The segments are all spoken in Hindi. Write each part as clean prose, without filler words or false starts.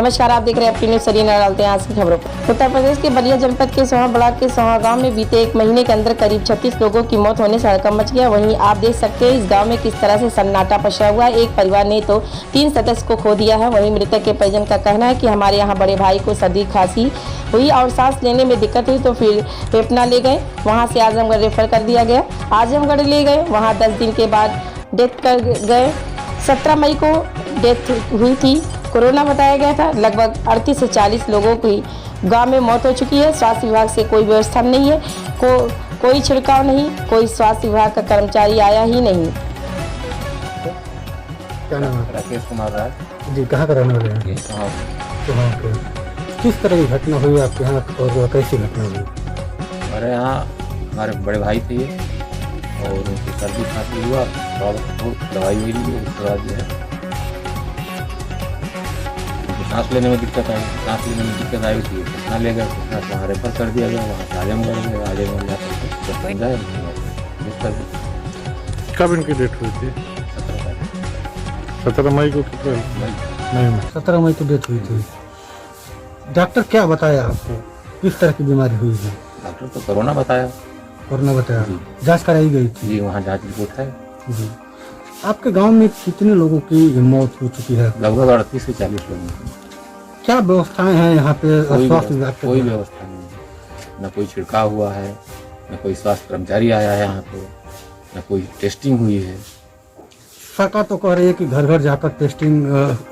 नमस्कार, आप देख रहे हैं अपनी न्यूज़ सरीना। डालते हैं आज की खबरों पर। उत्तर प्रदेश के बलिया जनपद के सोहा ब्लॉक के सोहा गांव में बीते एक महीने के अंदर करीब 36 लोगों की मौत होने से हड़कंप मच गया। वहीं आप देख सकते हैं इस गांव में किस तरह से सन्नाटा पसरा हुआ है। एक परिवार ने तो 3 सदस्य को खो दिया है। वहीं मृतक के परिजन का कहना है कि हमारे यहाँ बड़े भाई को सर्दी खांसी हुई और सांस लेने में दिक्कत हुई तो फिर पटना ले गए, वहाँ से आजमगढ़ रेफर कर दिया गया। आजमगढ़ ले गए, वहाँ 10 दिन के बाद डेथ कर गए। 17 मई को डेथ हुई थी। कोरोना बताया गया था। लगभग 38 से 40 लोगों की गांव में मौत हो चुकी है। स्वास्थ्य विभाग से कोई व्यवस्था नहीं है, कोई छिड़काव नहीं, कोई स्वास्थ्य विभाग का कर्मचारी आया ही नहीं। क्या नाम है? राकेश कुमार राय जी, कहाँ का रहने वाले हैं? तो किस तरह की घटना हुई आपके यहाँ और कैसी घटना हुई? हमारे यहाँ हमारे बड़े भाई थे ये, और उनकी सर्दी खांसी हुआ, दवाई हुई ली, उसके बाद जो है सांस लेने में दिक्कत आई। सांस लेने में दिक्कत आई थी, पटना ले गए, पटना से वहाँ रेफर कर दिया गया। वहाँ से आजमगढ़ गए, आजमगढ़ जाकर जाए। कब इनकी डेट हुई थी? 17 मई को। कितने मई में? 17 मई को डेथ हुई थी। डॉक्टर क्या बताया आपको, किस तरह की बीमारी हुई है? डॉक्टर तो कोरोना बताया। कोरोना बताया, जाँच कराई गई थी? जी, वहाँ जाँच रिपोर्ट है। जी। आपके गांव में कितने लोगों की मौत हो चुकी है? लगभग 38 से 40 लोग। क्या व्यवस्थाएं हैं यहाँ पे स्वास्थ्य विभाग? कोई व्यवस्था नहीं है, न कोई छिड़काव हुआ है, न कोई स्वास्थ्य कर्मचारी आया है यहाँ पे, न कोई टेस्टिंग हुई है। सरकार तो कह रही है कि घर घर जाकर टेस्टिंग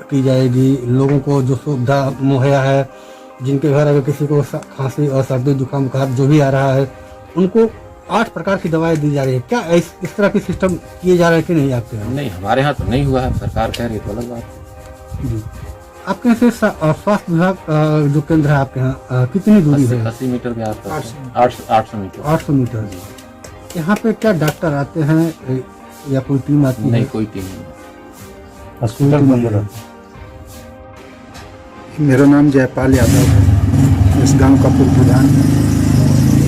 की जाएगी। लोगों को जो सुविधा मुहैया है, जिनके घर अगर किसी को खांसी और सर्दी जुकाम बुखार जो भी आ रहा है, उनको 8 प्रकार की दवाएं दी जा रही है। क्या इस तरह के सिस्टम किए जा रहे हैं कि नहीं आपके यहाँ? नहीं, हमारे यहाँ तो नहीं हुआ है। सरकार कह रही है तो अलग बात है। जी। आपके यहाँ से स्वास्थ्य विभाग जो केंद्र है आपके यहाँ कितनी दूरी है? 80 मीटर के आसपास। 800 मीटर। 800 मीटर। यहाँ पे क्या डॉक्टर आते हैं या कोई टीम आती है? नहीं, कोई टीम नहीं। हॉस्पिटल बंद रहा। मेरा नाम जयपाल यादव है, इस गांव का पूर्व प्रधान।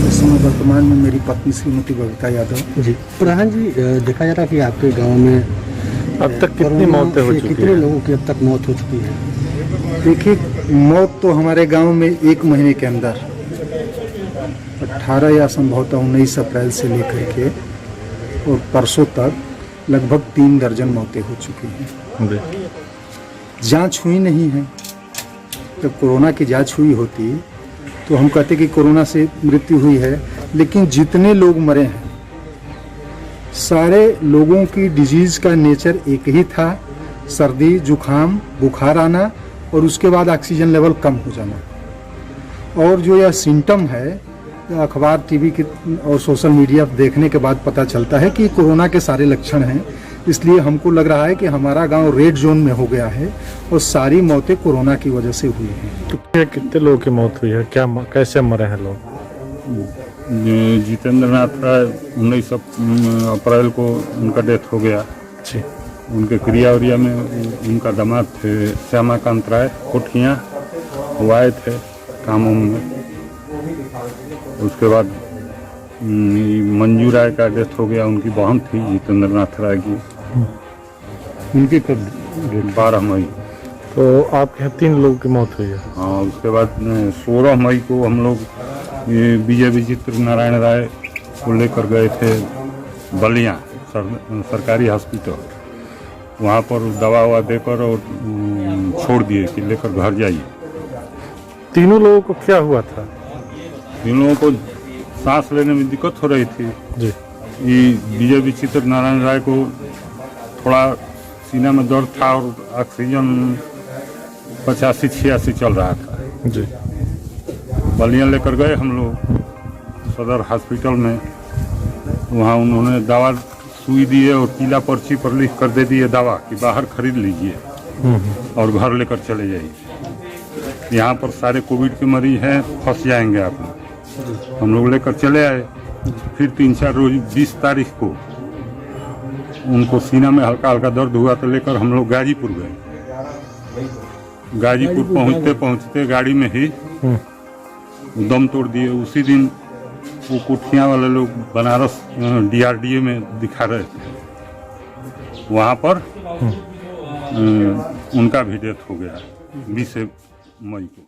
इस समय वर्तमान में मेरी पत्नी श्रीमती बबीता यादव। जी। प्रधान जी, देखा जा रहा है कि आपके गांव में अब तक कितनी मौतें हो चुकी कितने हैं? लोगों की अब तक मौत हो चुकी है? देखिए, मौत तो हमारे गांव में एक महीने के अंदर 18 या संभवतः 19 अप्रैल से लेकर के और परसों तक लगभग 3 दर्जन मौतें हो चुकी हैं। जांच हुई नहीं है। जब कोरोना की जांच हुई होती तो हम कहते कि कोरोना से मृत्यु हुई है, लेकिन जितने लोग मरे हैं सारे लोगों की डिजीज का नेचर एक ही था, सर्दी जुखाम बुखार आना और उसके बाद ऑक्सीजन लेवल कम हो जाना। और जो यह सिम्टम है, अखबार टीवी के और सोशल मीडिया देखने के बाद पता चलता है कि कोरोना के सारे लक्षण हैं। इसलिए हमको लग रहा है कि हमारा गांव रेड जोन में हो गया है और सारी मौतें कोरोना की वजह से हुई हैं। कितने लोगों की मौत हुई है? क्या कैसे मरे हैं लोग? जितेंद्र नाथ राय 19 अप्रैल को उनका डेथ हो गया। जी। उनके क्रियावरिया में उनका दामाद थे श्यामाकांत राय, कोठियाँ वो आए थे काम में। उसके बाद मंजू राय का डेथ हो गया। उनकी बहन थी जितेंद्र नाथ राय की। उनकी कब? 12 मई। तो आपके यहाँ 3 लोगों की मौत हुई है। हाँ, उसके बाद 16 मई को हम लोग विजय विचित्र नारायण राय को लेकर गए थे बलिया सरकारी हॉस्पिटल। वहाँ पर दवा ववा देकर और छोड़ दिए कि लेकर घर जाइए। तीनों लोगों को क्या हुआ था? इन लोगों को सांस लेने में दिक्कत हो रही थी। जी। ये विजय विचित्र नारायण राय को थोड़ा सीना में दर्द था और ऑक्सीजन 85-86 चल रहा था। जी। बलिया लेकर गए हम लोग सदर हॉस्पिटल में। वहाँ उन्होंने दवा सुई दिए और पीला पर्ची पर लिख कर दे दिए दवा कि बाहर खरीद लीजिए और घर लेकर चले जाइए। यहाँ पर सारे कोविड के मरीज हैं, फंस जाएंगे आप लोग। हम लोग लेकर चले आए। फिर 3-4 रोज 20 तारीख को उनको सीना में हल्का हल्का दर्द हुआ तो लेकर हम लोग गाजीपुर गए। गाजीपुर पहुँचते पहुँचते गाड़ी में ही दम तोड़ दिए। उसी दिन वो कोठियाँ वाले लोग बनारस DRDA में दिखा रहे थे। वहाँ पर उनका भी डेथ हो गया 20 मई को।